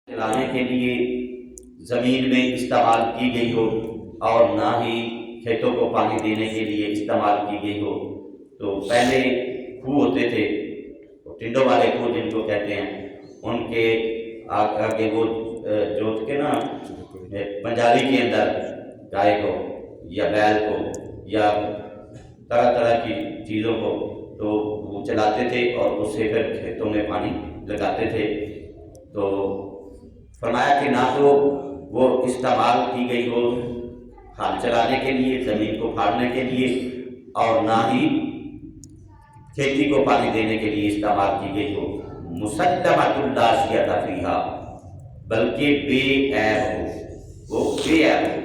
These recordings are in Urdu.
چلانے کے لیے زمین میں استعمال کی گئی ہو اور نہ ہی کھیتوں کو پانی دینے کے لیے استعمال کی گئی ہو۔ تو پہلے کنویں ہوتے تھے، ٹنڈوں والے کنویں جن کو کہتے ہیں، ان کے آگے وہ جوت کے نا پنجالی کے اندر گائے کو یا بیل کو یا طرح طرح کی چیزوں کو تو وہ چلاتے تھے اور اس سے پھر کھیتوں میں پانی لگاتے تھے۔ تو فرمایا کہ نہ تو وہ استعمال کی گئی ہو ہل چلانے کے لیے، زمین کو پھاڑنے کے لیے، اور نہ ہی کھیتی کو پانی دینے کے لیے استعمال کی گئی ہو۔ مسلمۃ لا شیۃ فیہا، بلکہ بے عیب ہو، وہ بے عیب ہو۔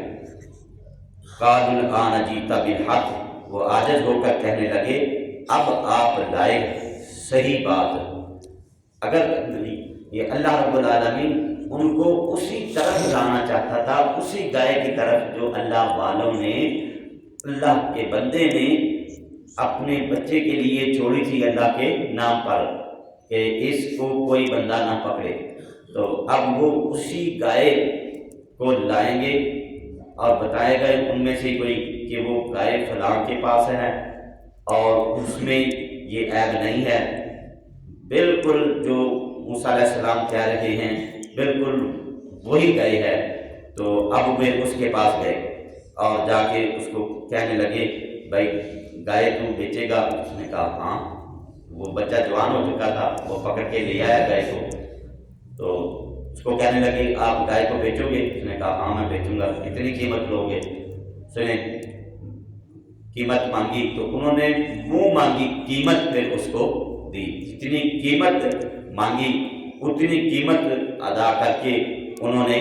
قالوا الآن جئت بالحق، وہ عاجز ہو کر کہنے لگے اب آپ لائے صحیح بات۔ اگر یہ اللہ رب العالمین ان کو اسی طرف لانا چاہتا تھا، اسی گائے کی طرف جو اللہ والوں نے، اللہ کے بندے نے اپنے بچے کے لیے چھوڑی تھی اللہ کے نام پر کہ اس کو کوئی بندہ نہ پکڑے، تو اب وہ اسی گائے کو لائیں گے اور بتائے گئے ان میں سے کوئی کہ وہ گائے فلاں کے پاس ہے اور اس میں یہ عیب نہیں ہے، بالکل جو موسیٰ علیہ السلام کہہ رہے ہیں بالکل وہی گائے ہے۔ تو اب وہ اس کے پاس گئے اور جا کے اس کو کہنے لگے بھائی گائے تو بیچے گا؟ اس نے کہا ہاں۔ وہ بچہ جوان ہو چکا تھا، وہ پکڑ کے لے آیا گائے کو، تو اس کو کہنے لگے آپ گائے کو بیچو گے؟ اس نے کہا ہاں میں بیچوں گا، کتنی قیمت لو گے؟ سنیں قیمت مانگی تو انہوں نے منہ مانگی قیمت پھر اس کو دی، جتنی قیمت مانگی اتنی قیمت ادا کر کے انہوں نے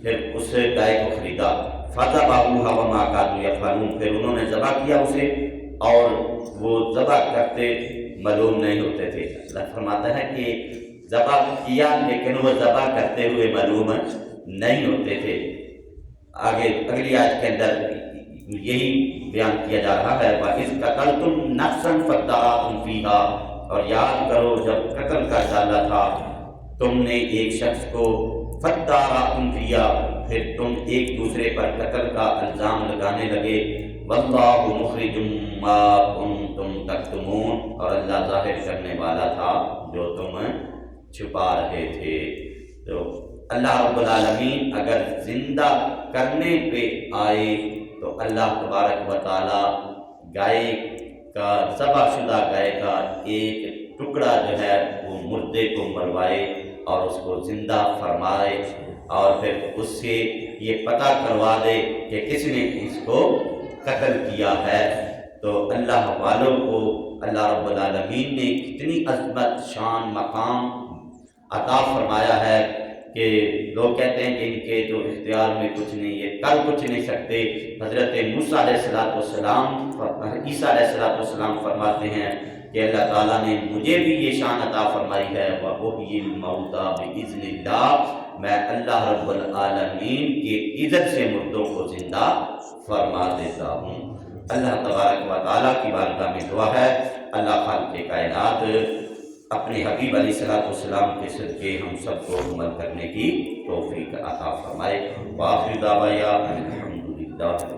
پھر اس گائے کو خریدا۔ فَذَبَحُوهَا وَمَا كَانُوا يَفْعَلُونَ، پھر انہوں نے ذبح کیا اسے اور وہ ذبح کرتے معلوم نہیں ہوتے تھے۔ اللہ فرماتا ہے کہ ذبح کیا لیکن وہ ذبح کرتے ہوئے معلوم نہیں ہوتے تھے۔ آگے اگلی آیت کے اندر یہی بیان کیا جا رہا ہے وَإِذْ قَتَلْتُمْ نَفْسًا فَادَّارَأْتُمْ فِيهَا، اور یاد کرو جب قتل کر ڈالا تھا تم نے ایک شخص کو، فَادَّارَأْتُمْ فِيهَا، پھر تم ایک دوسرے پر قتل کا الزام لگانے لگے، وَاللَّهُ مُخْرِجٌ مَا كُنْتُمْ تَكْتُمُونَ، اور اللہ ظاہر کرنے والا تھا جو تم چھپا رہے تھے۔ تو اللہ رب العالمین اگر زندہ کرنے پہ آئے تو اللہ تبارک و تعالی گائے کا، ذبح شدہ گائے کا ایک ٹکڑا جو ہے وہ مردے کو مروائے اور اس کو زندہ فرمائے اور پھر اس سے یہ پتہ کروا دے کہ کس نے اس کو قتل کیا ہے۔ تو اللہ والوں کو اللہ رب العالمین نے کتنی عظمت، شان، مقام عطا فرمایا ہے کہ لوگ کہتے ہیں کہ ان کے جو اختیار میں کچھ نہیں، یہ کر کچھ نہیں سکتے۔ حضرت موسیٰ علیہ السلام، عیسیٰ علیہ السلام فرماتے ہیں کہ اللہ تعالیٰ نے مجھے بھی یہ شان عطا فرمائی ہے وَأُحْيِي الْمَوْتَىٰ بِإِذْنِ اللَّهِ، میں اللہ رب العالمین کے اذن سے مردوں کو زندہ فرما دیتا ہوں۔ اللہ تبارک و تعالیٰ کی بارگاہ میں دعا ہے اللہ خالق کائنات اپنے حبیب علیہ السلام کے صدقے ہم سب کو عمل کرنے کی توفیق عطا فرمائے۔ وآخر دعوانا الحمدللہ۔